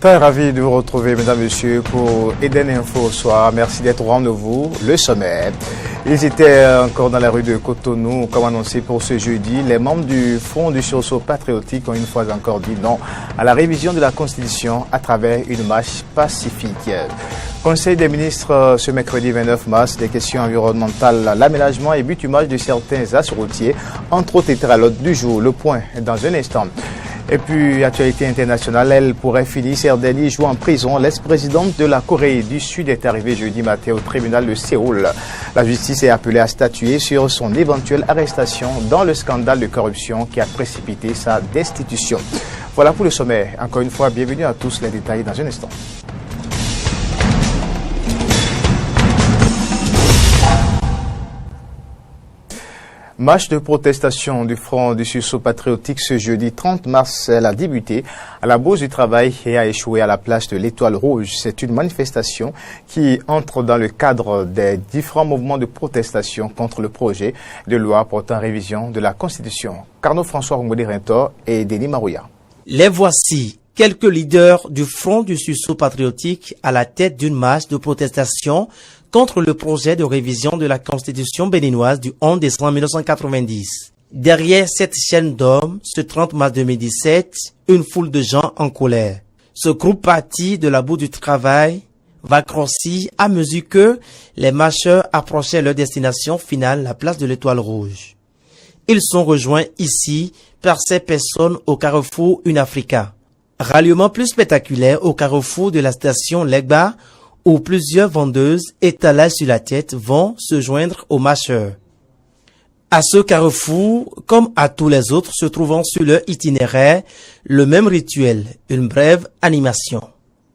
Très ravi de vous retrouver, mesdames, messieurs, pour Eden Info au soir. Merci d'être au rendez-vous. Le sommet. Ils étaient encore dans la rue de Cotonou, comme annoncé pour ce jeudi. Les membres du Front du sursaut patriotique ont une fois encore dit non à la révision de la Constitution à travers une marche pacifique. Conseil des ministres ce mercredi 29 mars, des questions environnementales, l'aménagement et bitumage de certains axes routiers, entre autres étaient à l'ordre du jour. Le point dans un instant. Et puis, actualité internationale, elle pourrait finir ces derniers jours en prison. L'ex-présidente de la Corée du Sud est arrivée jeudi matin au tribunal de Séoul. La justice est appelée à statuer sur son éventuelle arrestation dans le scandale de corruption qui a précipité sa destitution. Voilà pour le sommet. Encore une fois, bienvenue à tous. Les détails dans un instant. Marche de protestation du Front du sursaut patriotique ce jeudi 30 mars. Elle a débuté à la Bourse du Travail et a échoué à la place de l'Étoile Rouge. C'est une manifestation qui entre dans le cadre des différents mouvements de protestation contre le projet de loi portant révision de la Constitution. Carnot François Rongodé-Rintor et Denis Marouya. Les voici, quelques leaders du Front du sursaut patriotique à la tête d'une marche de protestation contre le projet de révision de la Constitution béninoise du 11 décembre 1990. Derrière cette chaîne d'hommes, ce 30 mars 2017, une foule de gens en colère. Ce groupe parti de la Bourse du Travail va grossir à mesure que les marcheurs approchaient leur destination finale, la place de l'Étoile Rouge. Ils sont rejoints ici par ces personnes au carrefour Une-Africa. Ralliement plus spectaculaire au carrefour de la station Legba, où plusieurs vendeuses étalées sur la tête vont se joindre aux marcheurs. À ce carrefour, comme à tous les autres se trouvant sur leur itinéraire, le même rituel, une brève animation.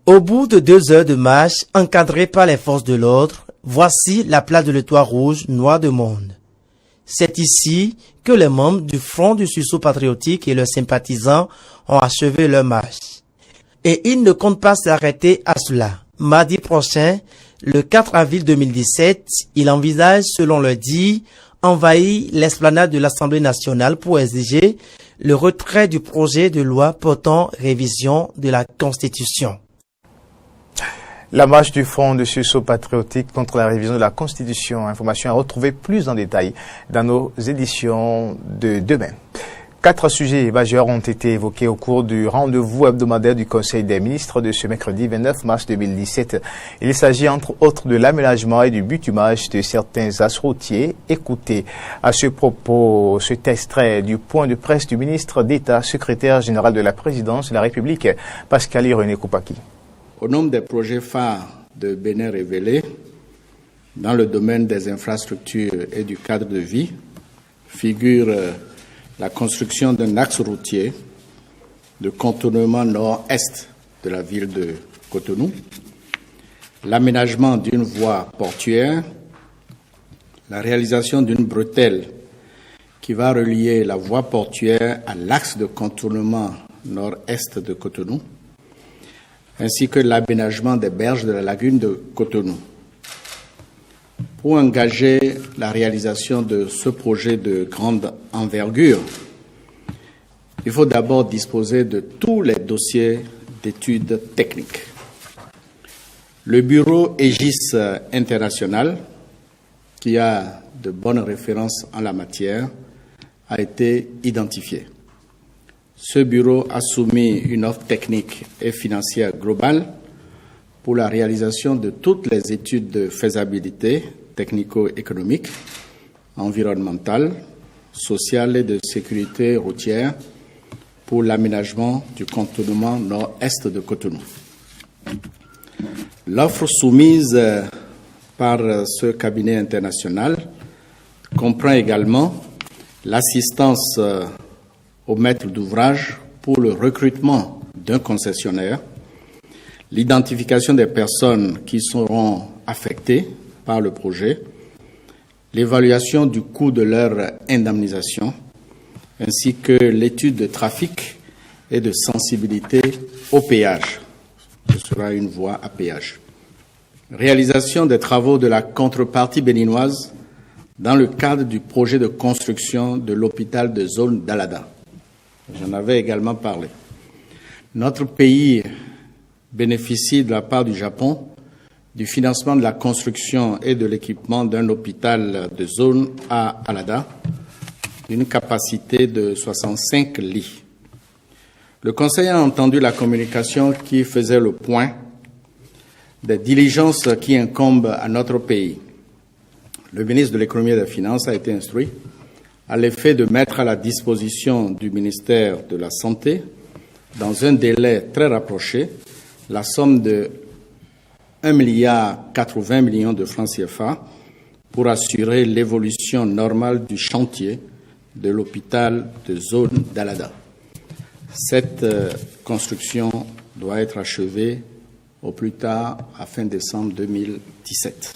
Au bout de 2 heures de marche, encadrée par les forces de l'ordre, voici la place de l'Étoile Rouge, noire de monde. C'est ici que les membres du Front du sursaut patriotique et leurs sympathisants ont achevé leur marche. Et ils ne comptent pas s'arrêter à cela. Mardi prochain, le 4 avril 2017, il envisage, selon le dit, envahir l'esplanade de l'Assemblée nationale pour exiger le retrait du projet de loi portant révision de la Constitution. La marche du Front de sursaut patriotique contre la révision de la Constitution. Information à retrouver plus en détail dans nos éditions de demain. 4 sujets majeurs ont été évoqués au cours du rendez-vous hebdomadaire du Conseil des ministres de ce mercredi 29 mars 2017. Il s'agit entre autres de l'aménagement et du bitumage de certains axes routiers. Écoutez à ce propos cet extrait du point de presse du ministre d'État, secrétaire général de la présidence de la République, Pascal René Koupaki. Au nombre des projets phares de Bénin révélés dans le domaine des infrastructures et du cadre de vie figure la construction d'un axe routier de contournement nord-est de la ville de Cotonou, l'aménagement d'une voie portuaire, la réalisation d'une bretelle qui va relier la voie portuaire à l'axe de contournement nord-est de Cotonou, ainsi que l'aménagement des berges de la lagune de Cotonou. Pour engager la réalisation de ce projet de grande envergure, il faut d'abord disposer de tous les dossiers d'études techniques. Le bureau Aegis International, qui a de bonnes références en la matière, a été identifié. Ce bureau a soumis une offre technique et financière globale pour la réalisation de toutes les études de faisabilité technico-économique, environnementale, sociale et de sécurité routière pour l'aménagement du contournement nord-est de Cotonou. L'offre soumise par ce cabinet international comprend également l'assistance au maître d'ouvrage pour le recrutement d'un concessionnaire, l'identification des personnes qui seront affectées par le projet, l'évaluation du coût de leur indemnisation, ainsi que l'étude de trafic et de sensibilité au péage. Ce sera une voie à péage. Réalisation des travaux de la contrepartie béninoise dans le cadre du projet de construction de l'hôpital de zone d'Alada. J'en avais également parlé. Notre pays bénéficie de la part du Japon du financement de la construction et de l'équipement d'un hôpital de zone à Alada, d'une capacité de 65 lits. Le Conseil a entendu la communication qui faisait le point des diligences qui incombent à notre pays. Le ministre de l'Économie et des Finances a été instruit à l'effet de mettre à la disposition du ministère de la Santé, dans un délai très rapproché, la somme de 1,80 milliard de francs CFA pour assurer l'évolution normale du chantier de l'hôpital de zone d'Alada. Cette construction doit être achevée au plus tard à fin décembre 2017.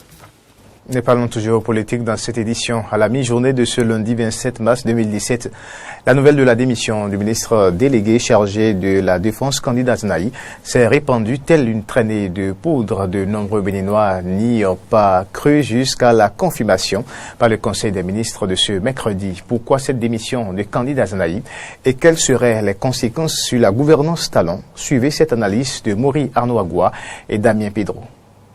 Nous parlons toujours politique dans cette édition. À la mi-journée de ce lundi 27 mars 2017, la nouvelle de la démission du ministre délégué chargé de la Défense, Candide Azenaï, s'est répandue telle une traînée de poudre. De nombreux Béninois n'y ont pas cru jusqu'à la confirmation par le Conseil des ministres de ce mercredi. Pourquoi cette démission de Candide Azenaï et quelles seraient les conséquences sur la gouvernance talon? Suivez cette analyse de Maury Arnoagua et Damien Pedro.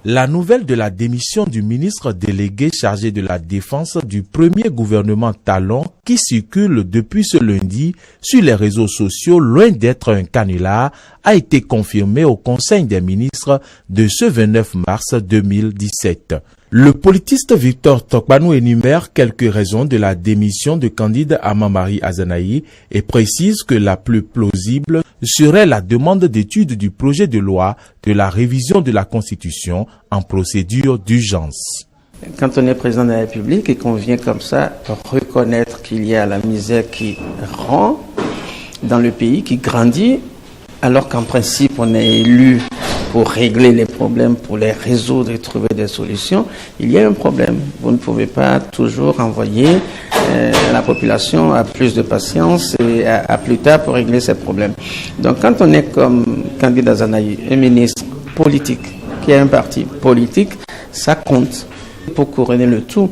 La nouvelle de la démission du ministre délégué chargé de la défense du premier gouvernement Talon qui circule depuis ce lundi sur les réseaux sociaux loin d'être un canular a été confirmée au Conseil des ministres de ce 29 mars 2017. Le politiste Victor Tokpanou énumère quelques raisons de la démission de Candide Amamari Azenaï et précise que la plus plausible serait la demande d'étude du projet de loi de la révision de la Constitution en procédure d'urgence. Quand on est président de la République et qu'on vient comme ça reconnaître qu'il y a la misère qui rend dans le pays, qui grandit, alors qu'en principe on est élu pour régler les problèmes, pour les résoudre et trouver des solutions, il y a un problème. Vous ne pouvez pas toujours envoyer la population à plus de patience et à plus tard pour régler ces problèmes. Donc quand on est comme Candide Azenaï, un ministre politique, qui a un parti politique, ça compte. Pour couronner le tout,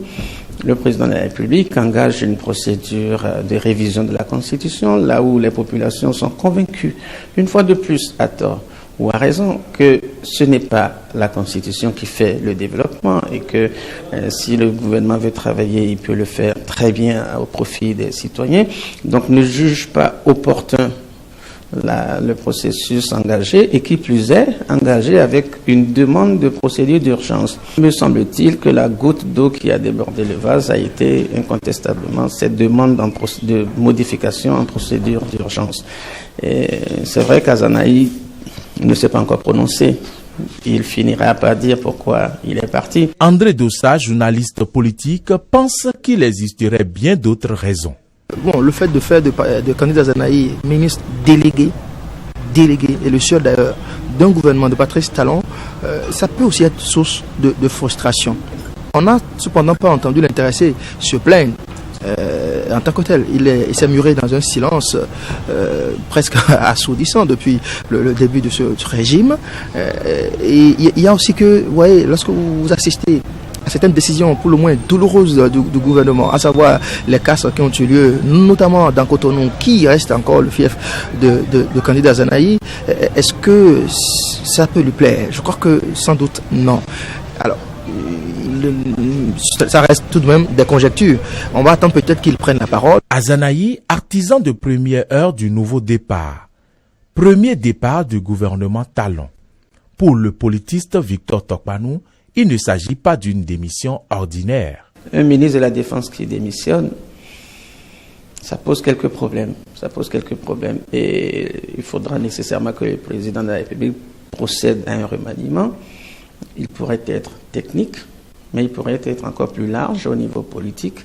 le président de la République engage une procédure de révision de la Constitution, là où les populations sont convaincues, une fois de plus, à tort ou à raison, que ce n'est pas la Constitution qui fait le développement et que si le gouvernement veut travailler, il peut le faire très bien au profit des citoyens. Donc ne juge pas opportun le processus engagé et qui plus est engagé avec une demande de procédure d'urgence. Me semble-t-il que la goutte d'eau qui a débordé le vase a été incontestablement cette demande de modification en procédure d'urgence. Et c'est vrai qu'Azenaï ne s'est pas encore prononcé. Il finira par dire pourquoi il est parti. André Dossa, journaliste politique, pense qu'il existerait bien d'autres raisons. Bon, le fait de faire de Candide Azenaï ministre délégué, et le seul d'ailleurs d'un gouvernement de Patrice Talon, ça peut aussi être source de frustration. On n'a cependant pas entendu l'intéressé se plaindre en tant que tel. Il s'est muré dans un silence presque assourdissant depuis le début de ce régime. Et il y a aussi que, vous voyez, lorsque vous assistez à certaines décisions pour le moins douloureuses du gouvernement, à savoir les casses qui ont eu lieu, notamment dans Cotonou, qui reste encore le fief de Candide Azenaï, est-ce que ça peut lui plaire? Je crois que sans doute non. Alors, ça reste tout de même des conjectures. On va attendre peut-être qu'il prenne la parole. Azenaï, artisan de première heure du nouveau départ. Premier départ du gouvernement Talon. Pour le politiste Victor Tokpanou, il ne s'agit pas d'une démission ordinaire. Un ministre de la Défense qui démissionne, ça pose quelques problèmes. Et il faudra nécessairement que le président de la République procède à un remaniement. Il pourrait être technique, mais il pourrait être encore plus large au niveau politique,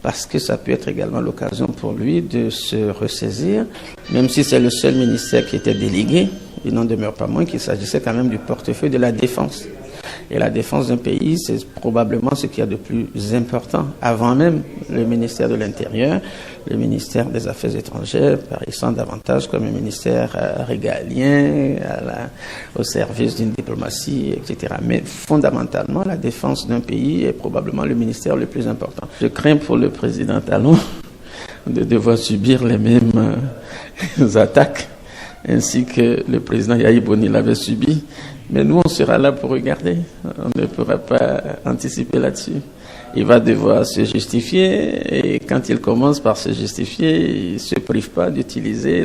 parce que ça peut être également l'occasion pour lui de se ressaisir, même si c'est le seul ministère qui était délégué, il n'en demeure pas moins qu'il s'agissait quand même du portefeuille de la défense. Et la défense d'un pays, c'est probablement ce qu'il y a de plus important, avant même le ministère de l'Intérieur, le ministère des Affaires étrangères, paraissant davantage comme un ministère régalien, au service d'une diplomatie, etc. Mais fondamentalement, la défense d'un pays est probablement le ministère le plus important. Je crains pour le président Talon de devoir subir les mêmes attaques ainsi que le président Yahya Boni l'avait subi. Mais nous, on sera là pour regarder. On ne pourra pas anticiper là-dessus. Il va devoir se justifier, et quand il commence par se justifier, il ne se prive pas d'utiliser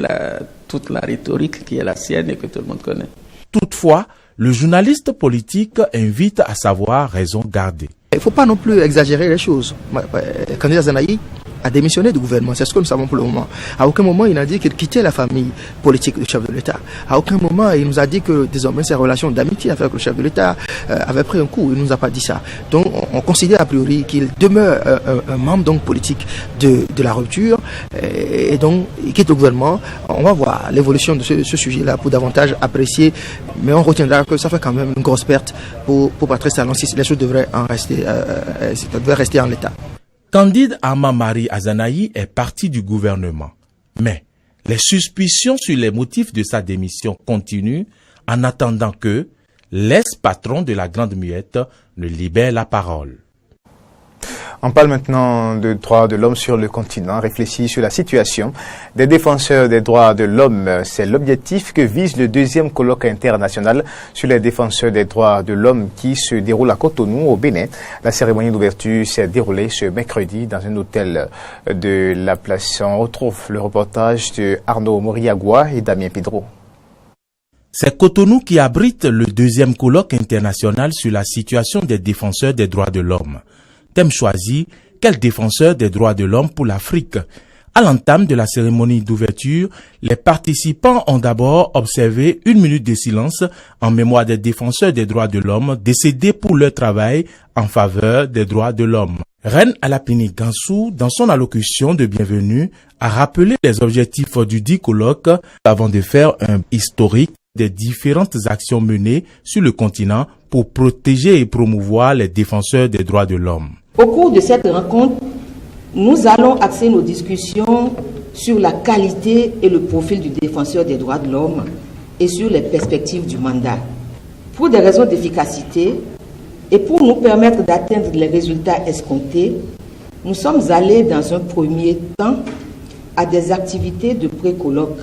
toute la rhétorique qui est la sienne et que tout le monde connaît. Toutefois, le journaliste politique invite à savoir raison garder. Il ne faut pas non plus exagérer les choses. Le candidat Zanaï a démissionné du gouvernement, c'est ce que nous savons pour le moment. À aucun moment il n'a dit qu'il quittait la famille politique du chef de l'État. À aucun moment il nous a dit que désormais ses relations d'amitié avec le chef de l'État avaient pris un coup. Il ne nous a pas dit ça. Donc on considère a priori qu'il demeure un membre donc politique de la rupture et donc il quitte le gouvernement. On va voir l'évolution de ce sujet-là pour davantage apprécier, mais on retiendra que ça fait quand même une grosse perte pour Patrice Talon si les choses devraient rester en l'état. Candide Ama-Marie Azanaï est parti du gouvernement. Mais les suspicions sur les motifs de sa démission continuent en attendant que l'ex-patron de la Grande Muette ne libère la parole. On parle maintenant de droits de l'homme sur le continent, réfléchit sur la situation des défenseurs des droits de l'homme. C'est l'objectif que vise le deuxième colloque international sur les défenseurs des droits de l'homme qui se déroule à Cotonou, au Bénin. La cérémonie d'ouverture s'est déroulée ce mercredi dans un hôtel de la place. On retrouve le reportage de Arnaud Moriagua et Damien Pedro. C'est Cotonou qui abrite le deuxième colloque international sur la situation des défenseurs des droits de l'homme. Thème choisi, quel défenseur des droits de l'homme pour l'Afrique? À l'entame de la cérémonie d'ouverture, les participants ont d'abord observé 1 minute de silence en mémoire des défenseurs des droits de l'homme décédés pour leur travail en faveur des droits de l'homme. Reine Alapini Gansou, dans son allocution de bienvenue, a rappelé les objectifs du dit colloque avant de faire un historique des différentes actions menées sur le continent pour protéger et promouvoir les défenseurs des droits de l'homme. Au cours de cette rencontre, nous allons axer nos discussions sur la qualité et le profil du défenseur des droits de l'homme et sur les perspectives du mandat. Pour des raisons d'efficacité et pour nous permettre d'atteindre les résultats escomptés, nous sommes allés dans un premier temps à des activités de pré-colloque.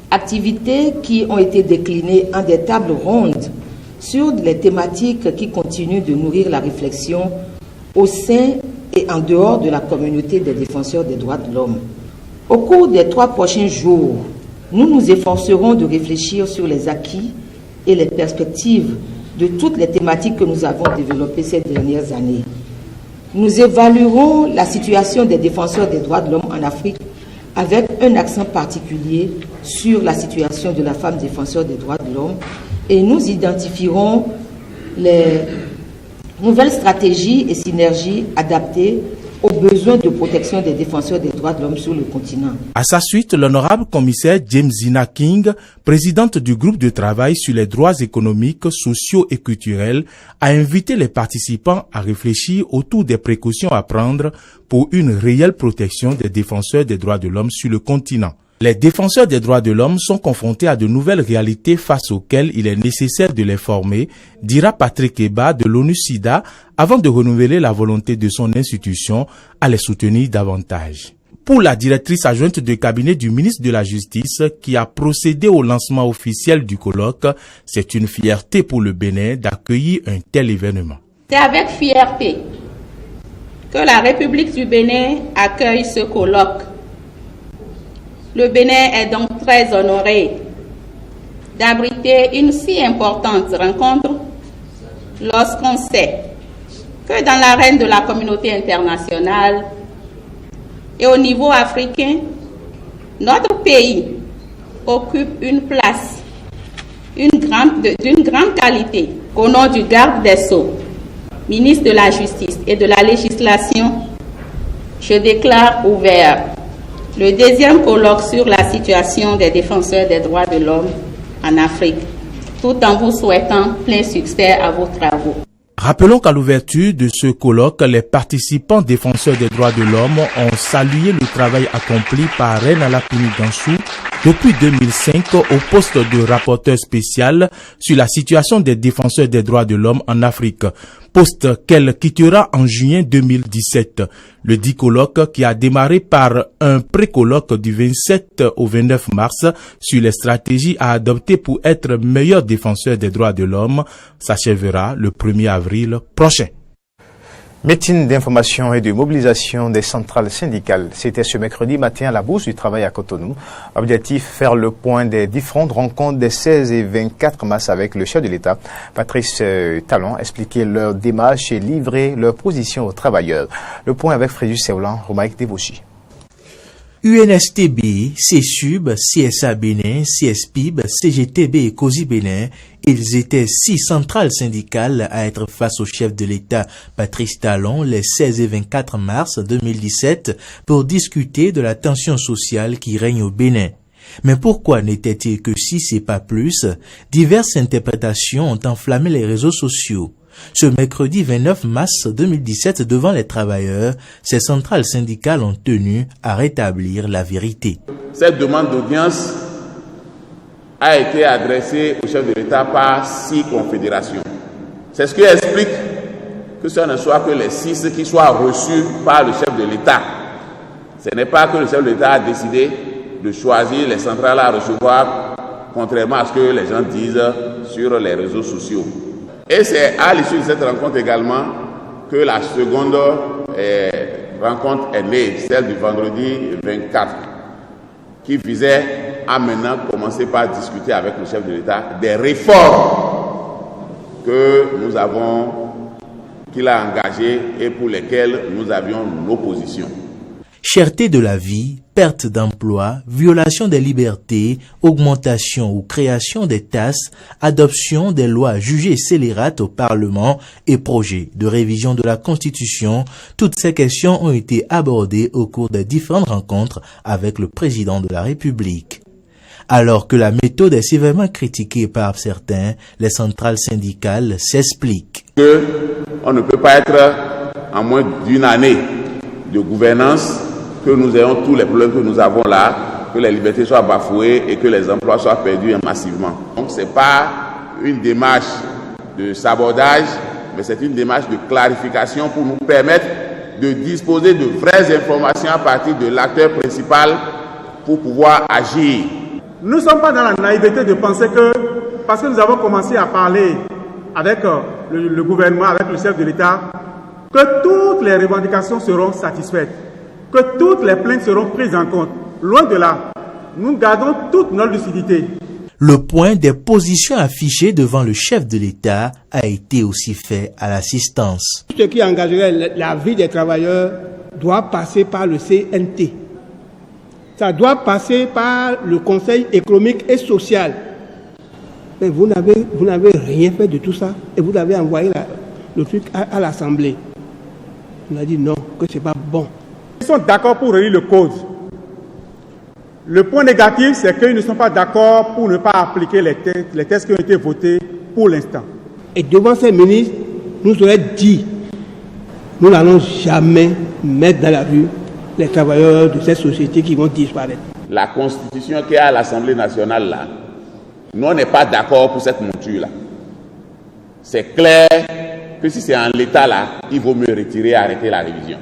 Activités qui ont été déclinées en des tables rondes sur les thématiques qui continuent de nourrir la réflexion au sein et en dehors de la communauté des défenseurs des droits de l'homme. Au cours des 3 prochains jours, nous nous efforcerons de réfléchir sur les acquis et les perspectives de toutes les thématiques que nous avons développées ces dernières années. Nous évaluerons la situation des défenseurs des droits de l'homme en Afrique avec un accent particulier sur la situation de la femme défenseur des droits de l'homme et nous identifierons les nouvelles stratégies et synergies adaptées aux besoins de protection des défenseurs des droits de l'homme sur le continent. À sa suite, l'honorable commissaire James Zina King, présidente du groupe de travail sur les droits économiques, sociaux et culturels, a invité les participants à réfléchir autour des précautions à prendre pour une réelle protection des défenseurs des droits de l'homme sur le continent. Les défenseurs des droits de l'homme sont confrontés à de nouvelles réalités face auxquelles il est nécessaire de les former, dira Patrick Eba de l'ONU-SIDA, avant de renouveler la volonté de son institution à les soutenir davantage. Pour la directrice adjointe de cabinet du ministre de la Justice qui a procédé au lancement officiel du colloque, c'est une fierté pour le Bénin d'accueillir un tel événement. C'est avec fierté que la République du Bénin accueille ce colloque. Le Bénin est donc très honoré d'abriter une si importante rencontre lorsqu'on sait que dans l'arène de la communauté internationale et au niveau africain, notre pays occupe une place d'une grande qualité. Au nom du garde des Sceaux, ministre de la Justice et de la Législation, je déclare ouvert le deuxième colloque sur la situation des défenseurs des droits de l'homme en Afrique, tout en vous souhaitant plein succès à vos travaux. Rappelons qu'à l'ouverture de ce colloque, les participants défenseurs des droits de l'homme ont salué le travail accompli par Reine Alapini Gansou depuis 2005 au poste de rapporteur spécial sur la situation des défenseurs des droits de l'homme en Afrique. poste qu'elle quittera en juin 2017. Le dit colloque, qui a démarré par un pré-colloque du 27 au 29 mars sur les stratégies à adopter pour être meilleur défenseur des droits de l'homme, s'achèvera le 1er avril prochain. Meeting d'information et de mobilisation des centrales syndicales. C'était ce mercredi matin à la Bourse du Travail à Cotonou. Objectif, faire le point des différentes rencontres des 16 et 24 mars avec le chef de l'État, Patrice Talon, expliquer leur démarche et livrer leur position aux travailleurs. Le point avec Frédéric Seulan, Romaïque Devouchi. UNSTB, CSUB, CSA Bénin, CSPIB, CGTB et COSI Bénin, ils étaient 6 centrales syndicales à être face au chef de l'État Patrice Talon les 16 et 24 mars 2017 pour discuter de la tension sociale qui règne au Bénin. Mais pourquoi n'était-il que 6 et pas plus? Diverses interprétations ont enflammé les réseaux sociaux. Ce mercredi 29 mars 2017, devant les travailleurs, ces centrales syndicales ont tenu à rétablir la vérité. Cette demande d'audience a été adressée au chef de l'État par 6 confédérations. C'est ce qui explique que ce ne soit que les 6 qui soient reçus par le chef de l'État. Ce n'est pas que le chef de l'État a décidé de choisir les centrales à recevoir, contrairement à ce que les gens disent sur les réseaux sociaux. Et c'est à l'issue de cette rencontre également que la seconde rencontre est née, celle du vendredi 24, qui visait à maintenant commencer par discuter avec le chef de l'État des réformes qu'il a engagées et pour lesquelles nous avions l'opposition. Cherté de la vie, perte d'emploi, violation des libertés, augmentation ou création des tasses, adoption des lois jugées scélérates au Parlement et projet de révision de la Constitution, toutes ces questions ont été abordées au cours des différentes rencontres avec le président de la République. Alors que la méthode est sévèrement critiquée par certains, les centrales syndicales s'expliquent. On ne peut pas être en moins d'une année de gouvernance que nous ayons tous les problèmes que nous avons là, que les libertés soient bafouées et que les emplois soient perdus massivement. Donc ce n'est pas une démarche de sabordage, mais c'est une démarche de clarification pour nous permettre de disposer de vraies informations à partir de l'acteur principal pour pouvoir agir. Nous ne sommes pas dans la naïveté de penser que, parce que nous avons commencé à parler avec le gouvernement, avec le chef de l'État, que toutes les revendications seront satisfaites, que toutes les plaintes seront prises en compte. Loin de là, nous gardons toute notre lucidité. Le point des positions affichées devant le chef de l'État a été aussi fait à l'assistance. Tout ce qui engagerait la vie des travailleurs doit passer par le CNT. Ça doit passer par le Conseil économique et social. Mais vous n'avez rien fait de tout ça et vous avez envoyé le truc à l'Assemblée. On a dit non, que ce n'est pas bon. Ils sont d'accord pour relire le code. Le point négatif, c'est qu'ils ne sont pas d'accord pour ne pas appliquer les textes qui ont été votés pour l'instant. Et devant ces ministres, nous auraient dit, nous n'allons jamais mettre dans la rue les travailleurs de cette société qui vont disparaître. La constitution qui est à l'Assemblée nationale, là, nous, on n'est pas d'accord pour cette monture-là. C'est clair que si c'est en l'état là, il vaut mieux retirer et arrêter la révision.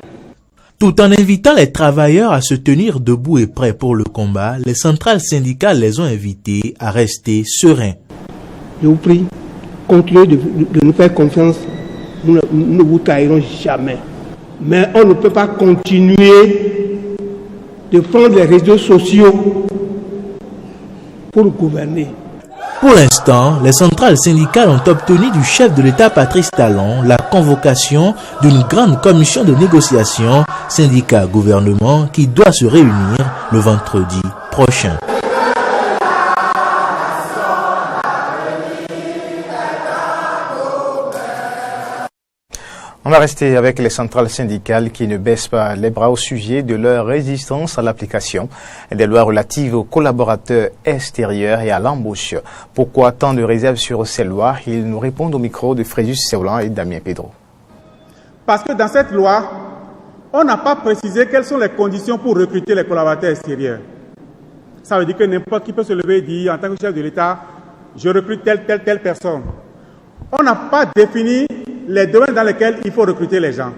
Tout en invitant les travailleurs à se tenir debout et prêts pour le combat, les centrales syndicales les ont invités à rester sereins. Je vous prie, continuez de nous faire confiance, nous ne vous trahirons jamais. Mais on ne peut pas continuer de prendre les réseaux sociaux pour gouverner. Pour l'instant, les centrales syndicales ont obtenu du chef de l'État Patrice Talon la convocation d'une grande commission de négociation syndicat-gouvernement qui doit se réunir le vendredi prochain. On va rester avec les centrales syndicales qui ne baissent pas les bras au sujet de leur résistance à l'application des lois relatives aux collaborateurs extérieurs et à l'embauche. Pourquoi tant de réserves sur ces lois? Ils nous répondent au micro de Frédéric Seulan et Damien Pedro. Parce que dans cette loi, on n'a pas précisé quelles sont les conditions pour recruter les collaborateurs extérieurs. Ça veut dire que n'importe qui peut se lever et dire, en tant que chef de l'État, je recrute telle personne. On n'a pas défini les domaines dans lesquels il faut recruter les gens.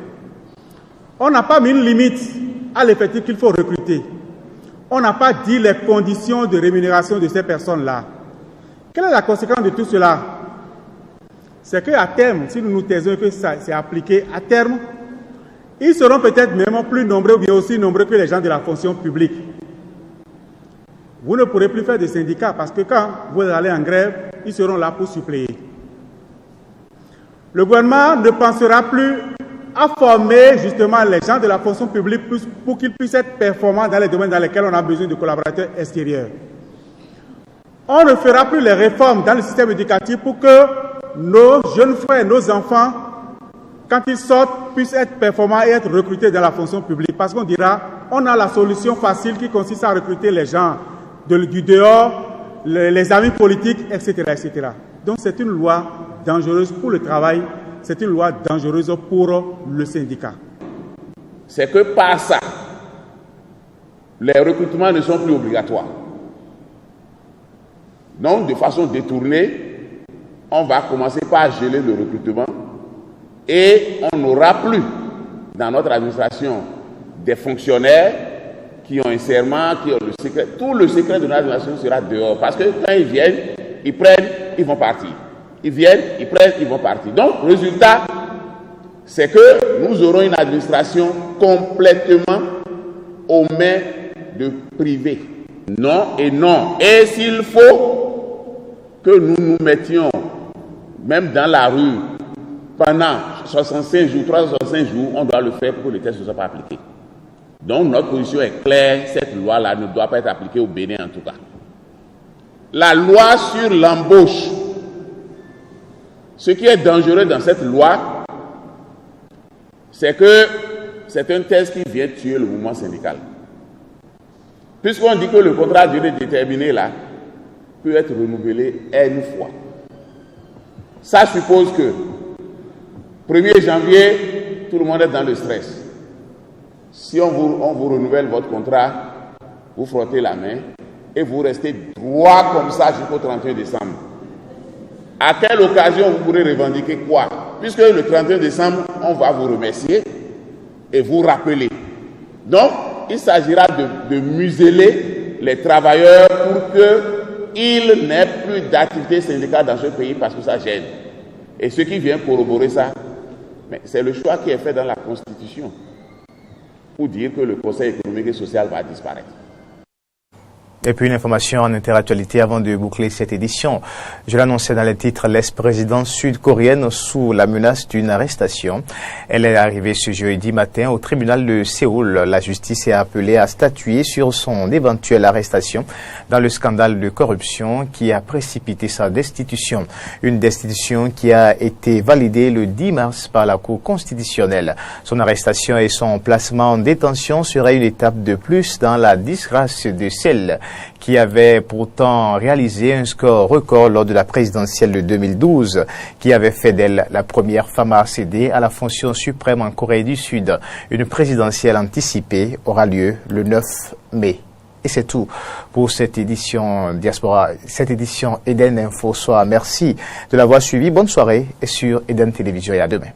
On n'a pas mis une limite à l'effectif qu'il faut recruter. On n'a pas dit les conditions de rémunération de ces personnes-là. Quelle est la conséquence de tout cela? C'est qu'à terme, si nous nous taisons que ça c'est appliqué, à terme, ils seront peut-être même plus nombreux ou bien aussi nombreux que les gens de la fonction publique. Vous ne pourrez plus faire de syndicats parce que quand vous allez en grève, ils seront là pour suppléer. Le gouvernement ne pensera plus à former justement les gens de la fonction publique pour qu'ils puissent être performants dans les domaines dans lesquels on a besoin de collaborateurs extérieurs. On ne fera plus les réformes dans le système éducatif pour que nos jeunes frères, nos enfants, quand ils sortent, puissent être performants et être recrutés dans la fonction publique. Parce qu'on dira, on a la solution facile qui consiste à recruter les gens du dehors, les amis politiques, etc., etc. Donc c'est une loi dangereuse pour le travail, c'est une loi dangereuse pour le syndicat. C'est que par ça, les recrutements ne sont plus obligatoires. Donc, de façon détournée, on va commencer par geler le recrutement et on n'aura plus dans notre administration des fonctionnaires qui ont un serment, qui ont le secret. Tout le secret de notre administration sera dehors parce que quand ils viennent, ils prennent, ils vont partir. Ils viennent, ils prennent, ils vont partir. Donc, résultat, c'est que nous aurons une administration complètement aux mains de privés. Non et non. Et s'il faut que nous nous mettions, même dans la rue, pendant 65 jours, 365 jours, on doit le faire pour que les textes ne soient pas appliqués. Donc, notre position est claire, cette loi-là ne doit pas être appliquée au Bénin en tout cas. La loi sur l'embauche, ce qui est dangereux dans cette loi, c'est que c'est un texte qui vient tuer le mouvement syndical. Puisqu'on dit que le contrat à durée déterminée là peut être renouvelé une fois. Ça suppose que 1er janvier, tout le monde est dans le stress. Si on vous renouvelle votre contrat, vous frottez la main et vous restez droit comme ça jusqu'au 31 décembre. À quelle occasion vous pourrez revendiquer quoi? Puisque le 31 décembre, on va vous remercier et vous rappeler. Donc, il s'agira de museler les travailleurs pour qu'ils n'aient plus d'activité syndicale dans ce pays parce que ça gêne. Et ce qui vient corroborer ça, c'est le choix qui est fait dans la Constitution pour dire que le Conseil économique et social va disparaître. Et puis une information en interactualité avant de boucler cette édition. Je l'annonçais dans les titres, l'ex-présidente sud-coréenne sous la menace d'une arrestation. Elle est arrivée ce jeudi matin au tribunal de Séoul. La justice est appelée à statuer sur son éventuelle arrestation dans le scandale de corruption qui a précipité sa destitution. Une destitution qui a été validée le 10 mars par la Cour constitutionnelle. Son arrestation et son placement en détention seraient une étape de plus dans la disgrâce de celle qui avait pourtant réalisé un score record lors de la présidentielle de 2012, qui avait fait d'elle la première femme à accéder à la fonction suprême en Corée du Sud. Une présidentielle anticipée aura lieu le 9 mai. Et c'est tout pour cette édition Diaspora, cette édition Eden Info Soir. Merci de l'avoir suivi. Bonne soirée et sur Eden Télévision et à demain.